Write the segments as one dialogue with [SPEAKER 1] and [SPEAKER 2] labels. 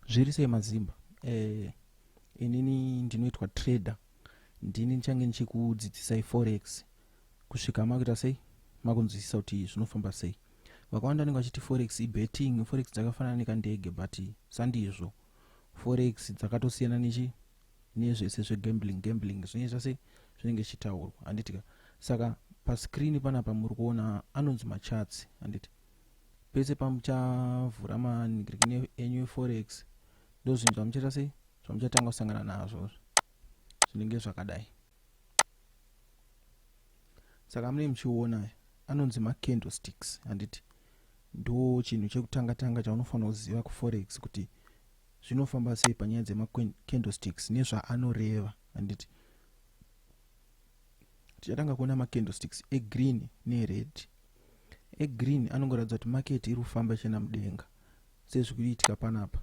[SPEAKER 1] Zviri sei mazimba? Inini ndinoitwa trader. Ndini ndichange ndichikudzidzisai forex kusvika makuita sei, makunzwisisa kuti zvinofamba sei. Vakawanda vanenge vachiti forex ibetting, forex dzakafanana nekandege, but sandizvo. Forex dzakatosiyana nezvese zvegambling zvinoita sei zvinenge zvichitaurwa, handitika. Saka pascreen panapa muri kuona anonzi macharts, handiti. Pese pamuchavhura manhingiriki enyu eforex ndozvinhu zvamuchaita sei, zvamuchatanga kusangana nazvo zvinenge zvakadai. Saka mune muchiona anonzi macandlesticks, handiti. Ndo chinhu chekutanga chaunofanira kuziva kuforex kuti zvinofamba sei panyaya dzemacandlesticks nezvaanoreva, handiti. Tichatanga kuona macandlesticks egreen nered. Egreen anongoratidza kuti market iri kufamba ichienda mudenga sezviri kuitika panapa.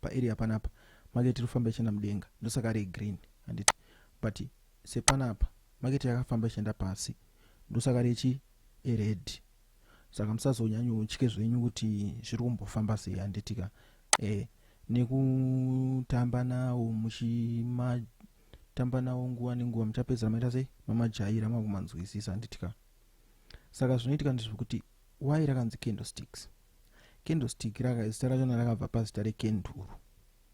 [SPEAKER 1] Paarea panapa market iri kufamba ichienda mudenga, ndosaka ari green, handiti. But sepanapa market yakafamba ichienda pasi, ndosaka ari red. Saka musazonyanyotye zvenyu kuti zviri kumbofamba sei, handitika. Nekutamba nawo muchimatamba nawo nguva nenguva muchapedza maita sei, mamajaira makumanzwisisa, handitika. Saka zvinoitika ndezvekuti why rakanzi candlesticks. Candlestick zita rachona rakabva pazita rekenduru.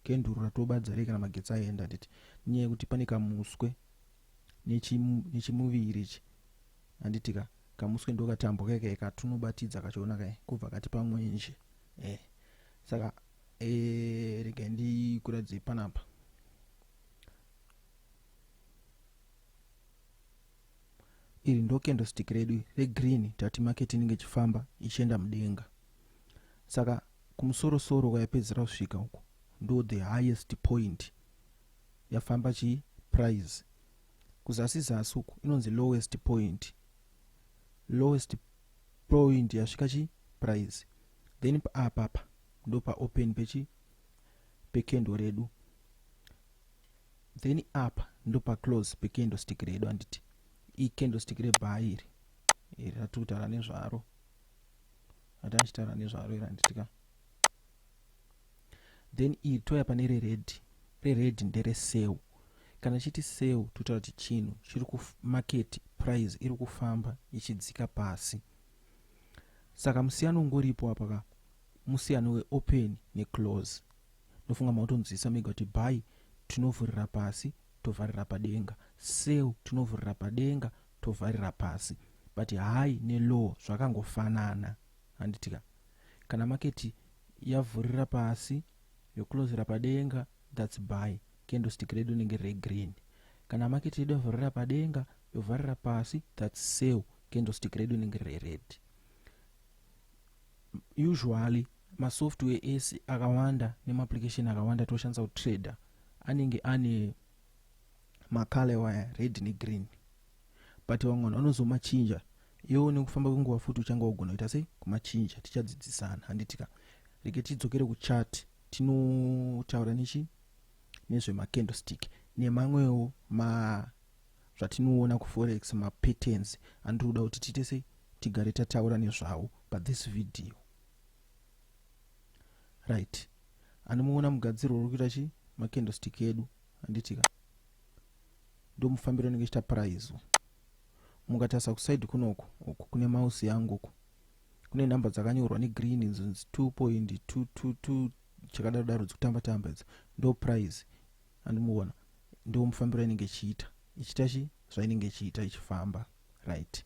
[SPEAKER 1] Kenduru ratobadza rei kana magetsi aenda, handiti. Nyaya yekuti pane kamuswe nechimuviri ichi, handitika. Kamuswe ndo katambo kai katunobatidza kachiona kai kubva kati pamwenje. Saka regai ndikuradzei panapa. Iri ndo candlestick redu regreen, tati market inenge ichifamba ichienda mudenga. Saka kumusoro kwayapedzera kusvika uko ndo the highest point yafamba price. Kuzasi uko inonzi lowest point. Lowest point yasvika price. Then apa ndo pa open pecandle redu. Then apa ndo pa close pecandlestick redu, handiti. Candlestick rebuy iri ratutara nezvaro. Atachitara nezvaro iri, handitika. Then iri toya pane red. Red ndere sell. Kana chiti sell totaura kuti chinhu chiri market price iri kufamba ichidzika pasi. Saka musiyano ungoripo apa, musiyano we open ne close. Nofunga mautonzwisisa mega kuti buy tinovhurira pasi tovharira padenga, sell tinovhurira padenga tovharira pasi. But high ne low zvakangofanana, handitika. Kana market yavhurira pasi yoclosera padenga, that's buy. Candlestick redu nenge regreen. Kana market yedu yavhurira padenga yovharira pasi, that's sell. Candlestick redu nenge red. Usually masoftware esi akawanda nemaapplication akawanda toshandisa kutrader anenge ane makale waya red ne green. But vamwe vanozomachinja iwo nekufamba kwenguva futi uchanga ugona kuita sei kumachinja. Tichadzidzisana, handitika. Rege tidzokere kuchart tinotaura nezvemacandlestick nemamwewo zvatinoona kuforex mapatterns andinoda kuti tiite sei tigare tataura nezvawo pathis video. Right. Anomuona mugadziro uri kuita macandlestick edu, handitika. Ndo mufambiro unenge chita price. Mukatasa kuside kunoko uku kune mouse yangu uku kune namba dzakanyorwa negreen inzonzi 2.222 chakadaro dzikutamba idzi ndo price. Andimuona ndo mufambiro inenge ichiita zvainenge ichiita ichifamba, right.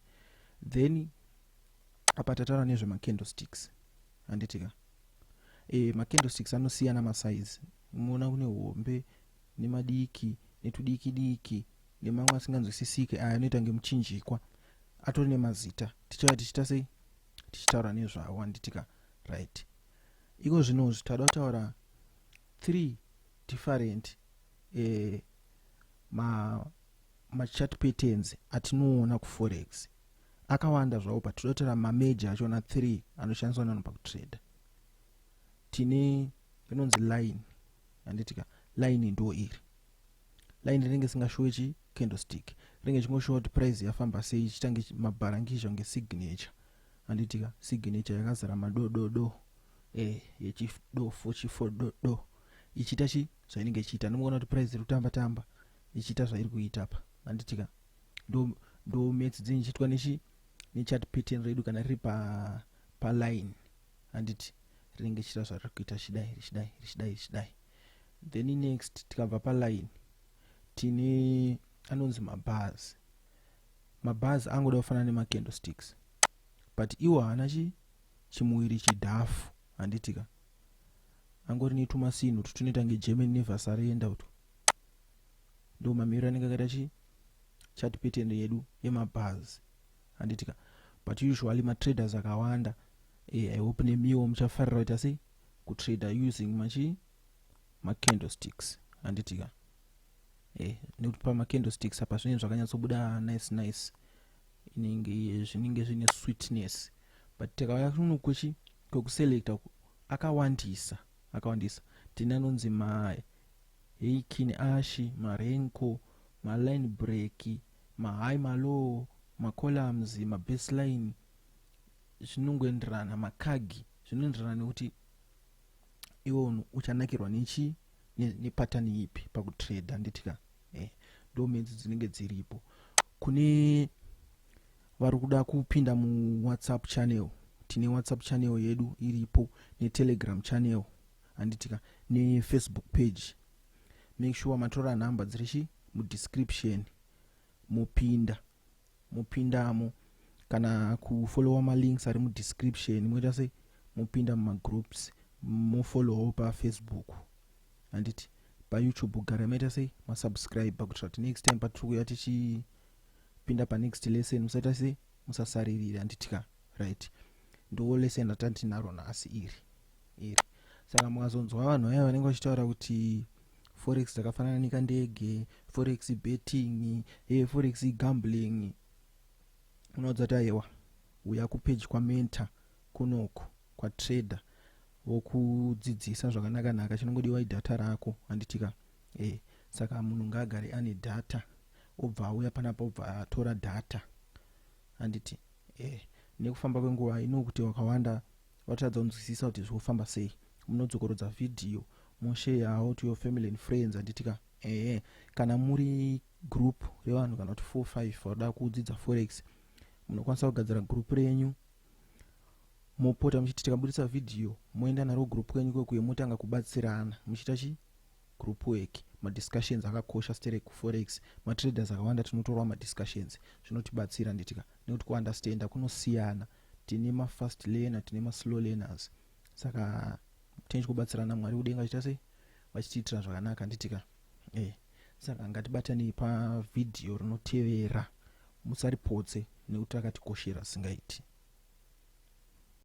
[SPEAKER 1] Then apa tataura nezve macandlesticks, handitika. Macandlesticks anosiyana masize. Muona kune hombe nemadiki netudiki nemamwe asinganzwisisike aya anoita ngemuchinjikwa atori nemazita. Tichava tichita sei tichitaura nezvawo, handitika, right. Iko zvinozvi tada kutaura 3 different chart patterns atinoona kuforex. Akawanda zvawo, but todatora major achona 3 anoshandiswa navanhu pakutrade. Tine inonzi line, handitika. Line ndo iri. Line rinenge singashowe candlestick. Rinenge chingoshowa kuti price yafamba sei chitange mabharangizha ngesignature, handitika. Signature yakazara madododo yechidofo chifododo ichita chi zvainenge ichiita. Ndinoona kuti price iri kutamba tamba ichita zvairi kuita apa handitika. Ndo mates dzinyi ichiitwa nechart pattern redu kana riri pa line handiti rinenge ichiita zvairi kuita chidai. Then next tikabva pa line tine anonzi mabars angoda kufanana nema candlesticks but iwo haana chimuiri chidhafu handitika. Angori netumasinu tunoita nge German anniversary yenda uto. Ndo mamiriro anenge akaita chart pattern yedu yemabars handitika. But usually traders akawanda I hope nemiwo muchafarira kuita sei kutrader using candlesticks handitika. Nekuti pa candlesticks apa zvinenge zvakanyatsobuda nice inenge zvinenge zvine sweetness. But tikauya kuno kwekuselecta akawandisa tine anonzi heikin ashi, renko, line break, high, low, columns, baseline, zvinongoenderana makagi zvinoenderana nekuti iwo uchanakirwa nepattern ipi pakutrade handitika. Ndo mates dzinenge dziripo. Kune vari kuda kupinda mu WhatsApp channel, tine WhatsApp channel yedu iripo, ne Telegram channel handitika, ne Facebook page. Make sure matora number dzirichi mu description, mupindamo kana kufollowa ma links ari mu description, moita sei mupinda mu groups, mofollow pa Facebook handiti. Pa YouTube gara maita sei subscribe kuitira kuti next time patiri kuya tichipinda pa next lesson musaita sei musasaririra handitika. Right, ndo lesson ratati naro nhasi iri. Saka mukazonzwa vanhu aya vanenge vachitaura kuti forex dzakafanana nekandege, forex betting, forex gambling, unoudza kuti aiwa uya kupage kwa mentor kunoko kwa trader wokudzidzisa zvakanaka chinongodiwa idata rako handitika. Saka munhu ngagare ane data obva auya panapa obva atora data handiti. Nekufamba kwenguva ino kuti wakawanda watadza kunzwisisa kuti zvofamba sei, munodzokorodza video moshareawo to your family and friends handitika. Kana muri group revanhu kana kuti 4-5 vakuda kudzidza forex, munokwanisa kugadzira group renyu mopota muchiti tikabudisa video moenda naro group kwenyu kwekuye motanga kubatsirana muchita group work. Madiscussions akakosha stere kuforex, matraders akawanda tinotorwa madiscussions, zvinotibatsira handitika. Nekuti kuunderstanda kunosiyana, tine fast learner tine slow learners. Saka tenchi kubatsirana Mwari kudenga achita sei vachitiitira zvakanaka handitika. Saka ngatibatane pa video rinotevera, musaripotse nekuti akatikoshera singaiti.